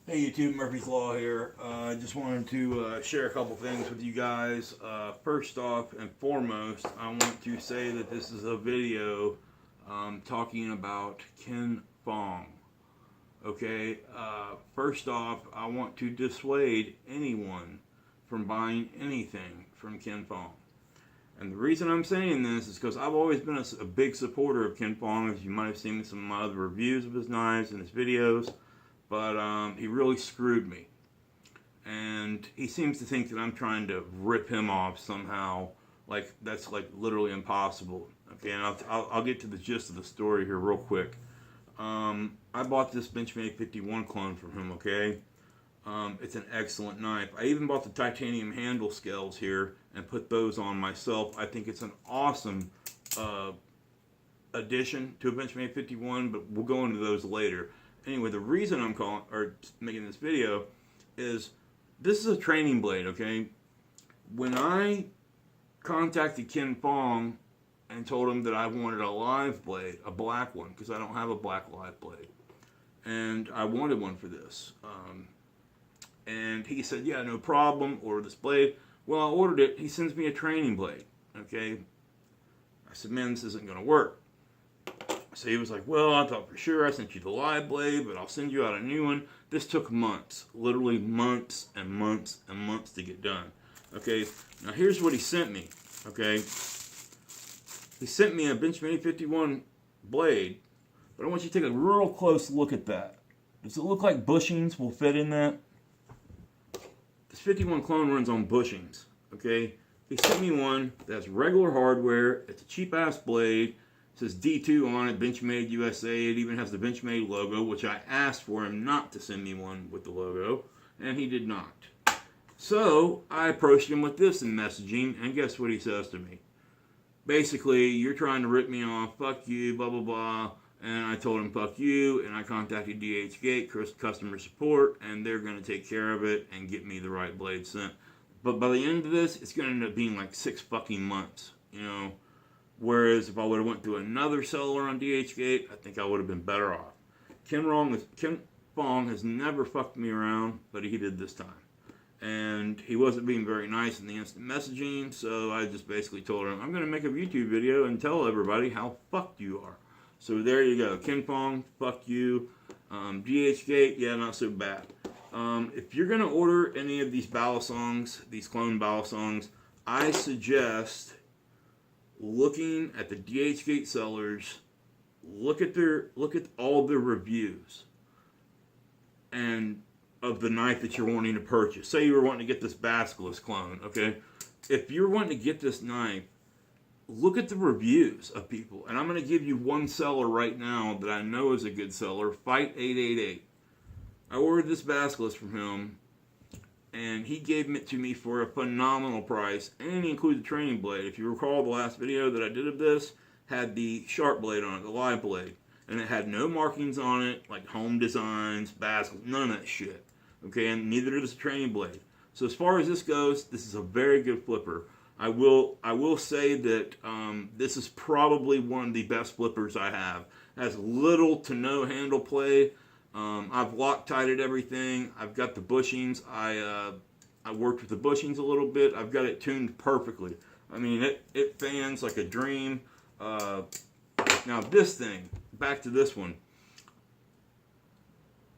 Hey YouTube, Murphy's Law here. I just wanted to share a couple things with you guys. First off and foremost, I want to say that this is a video talking about kin-fung. Okay, first off, I want to dissuade anyone from buying anything from kin-fung. And the reason I'm saying this is because I've always been a big supporter of kin-fung, as you might have seen in some of my other reviews of his knives and his videos. But he really screwed me. And he seems to think that I'm trying to rip him off somehow. Like, that's like literally impossible. Okay, and I'll get to the gist of the story here real quick. I bought this Benchmade 51 clone from him, okay? It's an excellent knife. I even bought the titanium handle scales here and put those on myself. I think it's an awesome addition to a Benchmade 51, but we'll go into those later. Anyway, the reason I'm making this video is this is a training blade, okay? When I contacted kin-fung and told him that I wanted a live blade, a black one, because I don't have a black live blade, and I wanted one for this, and he said, yeah, no problem, order this blade. Well, I ordered it. He sends me a training blade, okay? I said, man, this isn't going to work. So he was like, well, I thought for sure I sent you the live blade, but I'll send you out a new one. This took months, literally months and months and months to get done. Okay, now here's what he sent me, okay? He sent me a Benchmade 51 blade, but I want you to take a real close look at that. Does it look like bushings will fit in that? This 51 clone runs on bushings, okay? He sent me one that's regular hardware. It's a cheap-ass blade. It says D2 on it, Benchmade USA. It even has the Benchmade logo, which I asked for him not to send me one with the logo, and he did not. So I approached him with this in messaging, and guess what he says to me? Basically, you're trying to rip me off, fuck you, blah, blah, blah. And I told him, fuck you, and I contacted DHgate, customer support, and they're going to take care of it and get me the right blade sent. But by the end of this, it's going to end up being like 6 fucking months, you know? Whereas if I would have went to another seller on DHgate, I think I would have been better off. kin-fung has never fucked me around, but he did this time. And he wasn't being very nice in the instant messaging, so I just basically told him, I'm going to make a YouTube video and tell everybody how fucked you are. So there you go. kin-fung, fuck you. DHgate, yeah, not so bad. If you're going to order any of these balisongs, these clone balisongs, I suggest looking at the DHgate sellers, look at all their reviews and of the knife that you're wanting to purchase. Say you were wanting to get this Basilisk clone, okay? If you're wanting to get this knife, look at the reviews of people. And I'm going to give you one seller right now that I know is a good seller, Fight888. I ordered this Basilisk from him, and he gave it to me for a phenomenal price, and he included the training blade. If you recall, the last video that I did of this had the sharp blade on it, the live blade, and it had no markings on it, like home designs, Basilisk, none of that shit. Okay, and neither does the training blade. So as far as this goes, this is a very good flipper. I will say that this is probably one of the best flippers I have. It has little to no handle play. I've Loctited everything. I've got the bushings. I worked with the bushings a little bit. I've got it tuned perfectly. I mean, it fans like a dream. Now this thing, back to this one.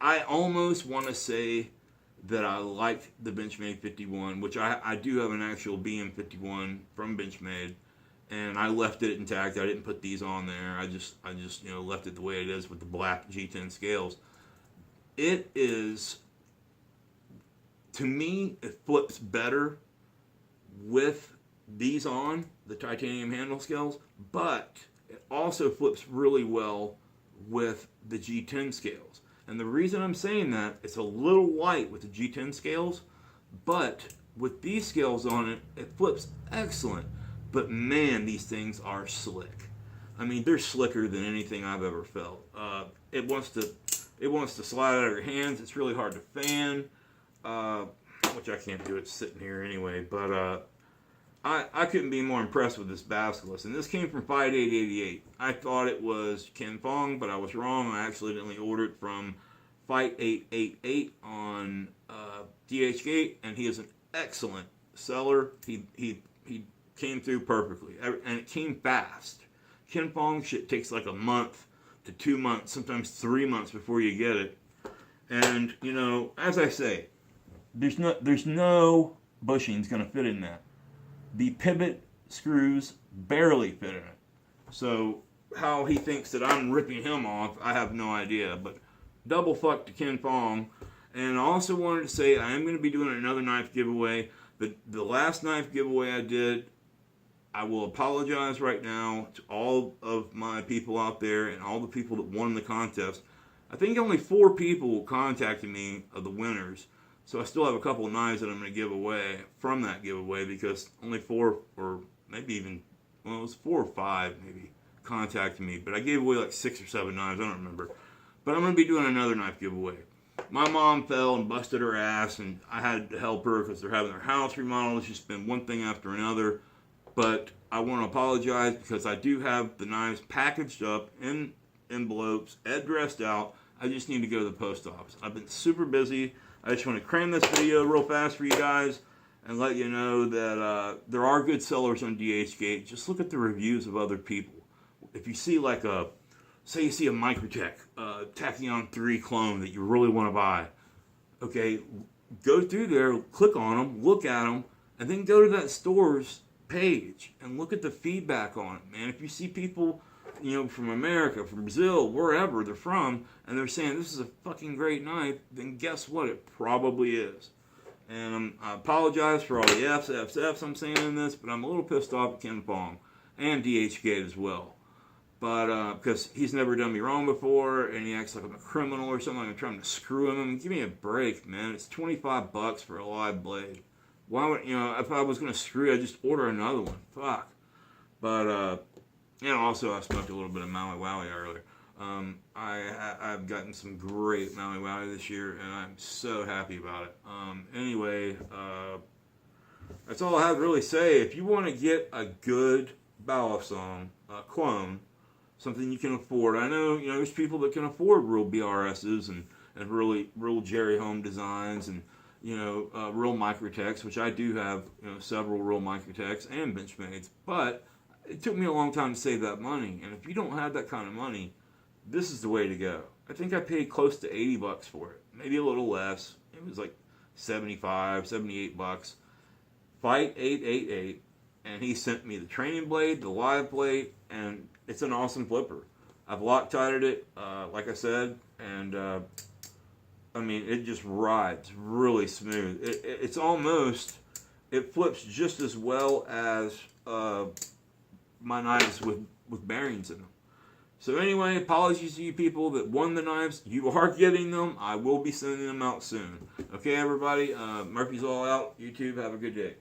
I almost want to say that I like the Benchmade 51, which I do have an actual BM51 from Benchmade, and I left it intact. I didn't put these on there. I just you know, left it the way it is with the black G10 scales. It is, to me, it flips better with these on, the titanium handle scales, but it also flips really well with the G10 scales. And the reason I'm saying that, it's a little light with the G10 scales, but with these scales on it, it flips excellent. But man, these things are slick. I mean, they're slicker than anything I've ever felt. It wants to slide out of your hands. It's really hard to fan, which I can't do it sitting here anyway. But I couldn't be more impressed with this Basilisk. And this came from Fight888. I thought it was kin-fung, but I was wrong. I accidentally ordered from Fight 888 on DHgate, and he is an excellent seller. He came through perfectly, and it came fast. Kin-fung shit takes like a month to 2 months, sometimes 3 months before you get it. And you know, as I say, there's no bushings gonna fit in that. The pivot screws barely fit in it. So how he thinks that I'm ripping him off, I have no idea. But double fuck to kin-fung. And I also wanted to say I am going to be doing another knife giveaway. The last knife giveaway I did, I will apologize right now to all of my people out there and all the people that won the contest. I think only 4 people contacted me of the winners. So I still have a couple of knives that I'm going to give away from that giveaway, because only 4, or maybe even, well, it was 4 or 5 maybe, contacted me. But I gave away like 6 or 7 knives, I don't remember. But I'm going to be doing another knife giveaway. My mom fell and busted her ass, and I had to help her because they're having their house remodeled. It's just been one thing after another. But I want to apologize because I do have the knives packaged up in envelopes, addressed out. I just need to go to the post office. I've been super busy. I just want to cram this video real fast for you guys and let you know that there are good sellers on DHgate. Just look at the reviews of other people. If you see like say you see a Microtech Tachyon 3 clone that you really want to buy, okay, go through there, click on them, look at them, and then go to that store's page and look at the feedback on it, man. If you see people, you know, from America, from Brazil, wherever they're from, and they're saying this is a fucking great knife, then guess what? It probably is. And I apologize for all the F's I'm saying in this, but I'm a little pissed off at kin-fung and DHgate as well. But because he's never done me wrong before, and he acts like I'm a criminal or something, like I'm trying to screw him. I mean, give me a break, man. It's $25 for a live blade. Why would, you know, if I was going to screw you, I'd just order another one. Fuck. But, you know, also I smoked a little bit of Maui Wowie earlier. I've gotten some great Maui Wowie this year, and I'm so happy about it. Anyway, that's all I have to really say. If you want to get a good balisong clone, something you can afford. I know, you know, there's people that can afford real BRSs and really real Jerry Home designs and, you know, real Microtechs, which I do have, you know, several real Microtechs and Benchmades. But it took me a long time to save that money. And if you don't have that kind of money, this is the way to go. I think I paid close to $80 for it. Maybe a little less. It was like $75, $78. Fight 888. And he sent me the training blade, the live blade, and it's an awesome flipper. I've Loctited it, like I said, and I mean, it just rides really smooth. It's almost, it flips just as well as my knives with bearings in them. So anyway, apologies to you people that won the knives. You are getting them. I will be sending them out soon. Okay, everybody, Murphy's all out. YouTube, have a good day.